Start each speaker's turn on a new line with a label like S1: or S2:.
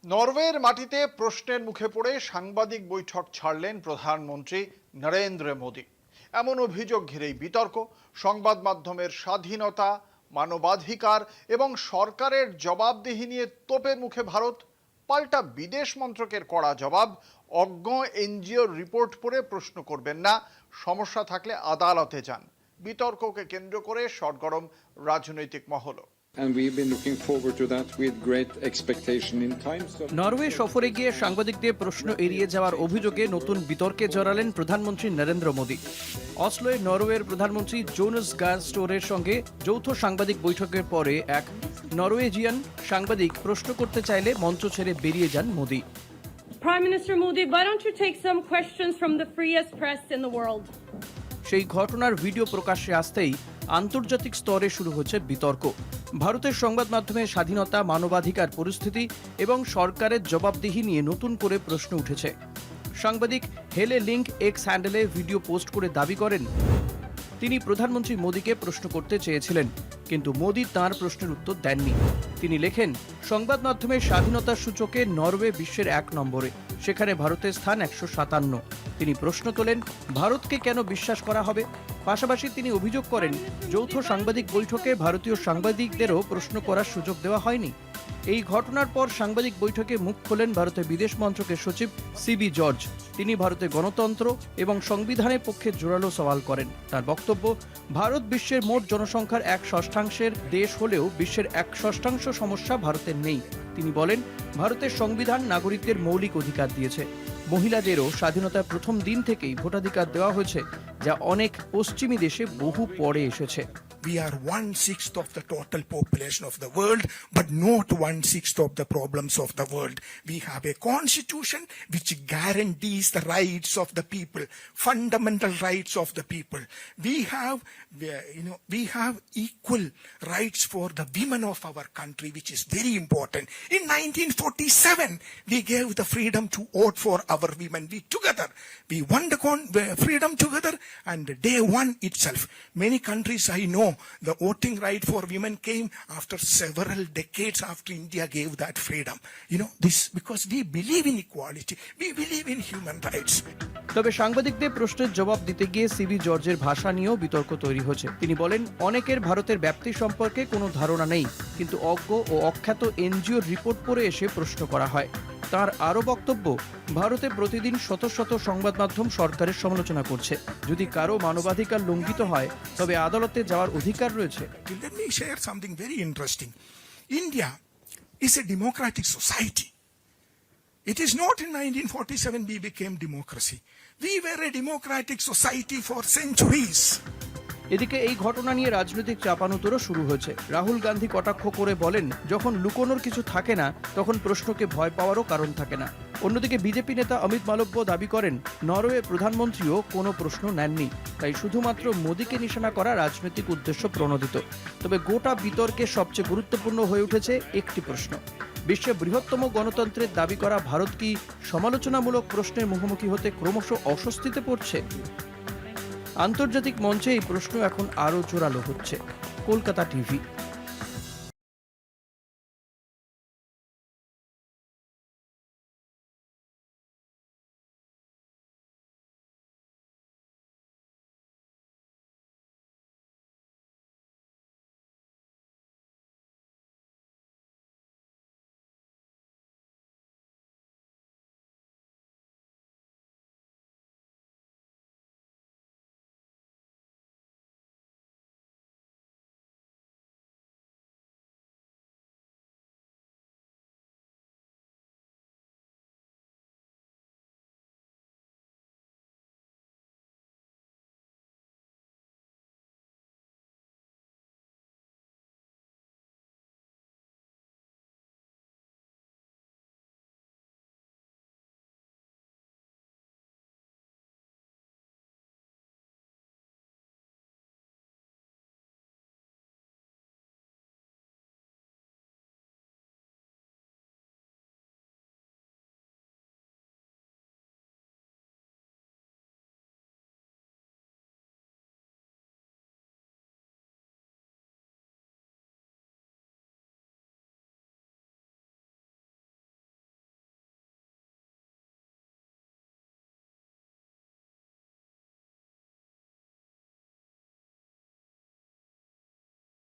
S1: নরওয়ের মাটিতে প্রশ্নের মুখে পড়ে সাংবাদিক বৈঠক ছাড়লেন প্রধানমন্ত্রী নরেন্দ্র মোদী। এমন অভিযোগ ঘিরেই বিতর্ক। সংবাদ মাধ্যমের স্বাধীনতা, মানবাধিকার এবং সরকারের জবাবদিহি নিয়ে তোপের মুখে ভারত। পাল্টা বিদেশ মন্ত্রকের কড়া জবাব, অজ্ঞ এনজিওর রিপোর্ট পড়ে প্রশ্ন করবেন না, সমস্যা থাকলে আদালতে যান। বিতর্ককে কেন্দ্র করে সরগরম রাজনৈতিক মহল।
S2: নরওয়ে সফরে গিয়ে সাংবাদিকদের প্রশ্ন এড়িয়ে যাওয়ার অভিযোগে নতুন বিতর্কে জড়ালেন প্রধানমন্ত্রী নরেন্দ্র মোদী। অসলোয় নরওয়ের প্রধানমন্ত্রী জোনাস গার স্টোরের সঙ্গে যৌথ সাংবাদিক বৈঠকের পরে এক নরওয়েজিয়ান সাংবাদিক প্রশ্ন করতে চাইলে মঞ্চ ছেড়ে বেরিয়ে যান Modi.
S3: Prime Minister Modi, why don't you take some questions from the freest press in the world?
S2: সেই ঘটনার ভিডিও প্রকাশ্যে আসতেই আন্তর্জাতিক স্তরে শুরু হচ্ছে বিতর্ক। ভারতের সংবাদ মাধ্যমের স্বাধীনতা, মানবাধিকার পরিস্থিতি এবং সরকারের জবাবদিহি নিয়ে নতুন করে প্রশ্ন উঠেছে। সাংবাদিক হেলে লিঙ্ক এক্স হ্যান্ডেলে ভিডিও পোস্ট করে দাবি করেন তিনি প্রধানমন্ত্রী মোদীকে প্রশ্ন করতে চেয়েছিলেন, কিন্তু মোদী তাঁর প্রশ্নের উত্তর দেননি। তিনি লেখেন, সংবাদ মাধ্যমের স্বাধীনতার সূচকে নরওয়ে বিশ্বের 1 নম্বরে, সেখানে ভারতের স্থান 157। তিনি প্রশ্ন তোলেন, ভারতকে কেন বিশ্বাস করা হবে? পাশাপাশি তিনি অভিযোগ করেন, যৌথ সাংবাদিক বৈঠকে ভারতীয় সাংবাদিকদেরও প্রশ্ন করার সুযোগ দেওয়া হয়নি। এই ঘটনার পর সাংবাদিক বৈঠকে মুখ খোলেন ভারতের বিদেশ মন্ত্রকের সচিব সিবি জর্জ। তিনি ভারতের গণতন্ত্র এবং সংবিধানের পক্ষে জোরালো সওয়াল করেন। তার বক্তব্য, ভারত বিশ্বের মোট জনসংখ্যার 1/6 দেশ হলেও বিশ্বের 1/6 সমস্যা ভারতের নেই। তিনি বলেন, ভারতের সংবিধান নাগরিকদের মৌলিক অধিকার দিয়েছে। মহিলাদেরও স্বাধীনতার প্রথম দিন থেকেই ভোটাধিকার দেওয়া হয়েছে, যা অনেক পশ্চিমী দেশে বহু পরে এসেছে।
S4: We are 1/6 of the total population of the world, but not 1/6 of the problems of the world. We have a constitution which guarantees the rights of the people, fundamental rights of the people. We have equal rights for the women of our country, which is very important. In 1947, we gave the freedom to vote for our women. We won the freedom together, and day one itself, many countries I know, the voting right for women came after several decades after India gave that freedom. This because we believe in equality, we believe in human rights.
S2: তবে সাংবাদিকদের প্রশ্নের জবাব দিতে গিয়ে CB জর্জের ভাষা নিয়েও বিতর্ক তৈরি হচ্ছে। তিনি বলেন, অনেকের ভারতের ব্যাপ্তি সম্পর্কে কোনো ধারণা নেই, কিন্তু অজ্ঞ ও অখ্যাত এনজিওর রিপোর্ট পড়ে এসে প্রশ্ন করা হয়। তার আরও বক্তব্য, ভারতে প্রতিদিন শত শত সংবাদ মাধ্যম সরকারের সমালোচনা করছে। যদি কারো মানবাধিকার লঙ্ঘিত হয়, তবে আদালতে যাওয়ার অধিকার রয়েছে।
S4: Let me share something very interesting. India is a democratic society. It is not in 1947 we became democracy. We were a democratic society for centuries.
S2: এদিকে এই ঘটনা নিয়ে রাজনৈতিক চাপানুতরও শুরু হয়েছে। রাহুল গান্ধী কটাক্ষ করে বলেন, যখন লুকোনোর কিছু থাকে না, তখন প্রশ্নকে ভয় পাওয়ারও কারণ থাকে না। অন্যদিকে বিজেপি নেতা অমিত মালব্য দাবি করেন, নরওয়ে প্রধানমন্ত্রীও কোনো প্রশ্ন নেননি, তাই শুধুমাত্র মোদীকে নিশানা করা রাজনৈতিক উদ্দেশ্য প্রণোদিত। তবে গোটা বিতর্কে সবচেয়ে গুরুত্বপূর্ণ হয়ে উঠেছে একটি প্রশ্ন, বিশ্বের বৃহত্তম গণতন্ত্রের দাবি করা ভারত কি সমালোচনামূলক প্রশ্নের মুখোমুখি হতে ক্রমশ অস্বস্তিতে পড়ছে? আন্তর্জাতিক মঞ্চে এই প্রশ্ন এখন আরও জোরালো হচ্ছে। কলকাতা টিভি।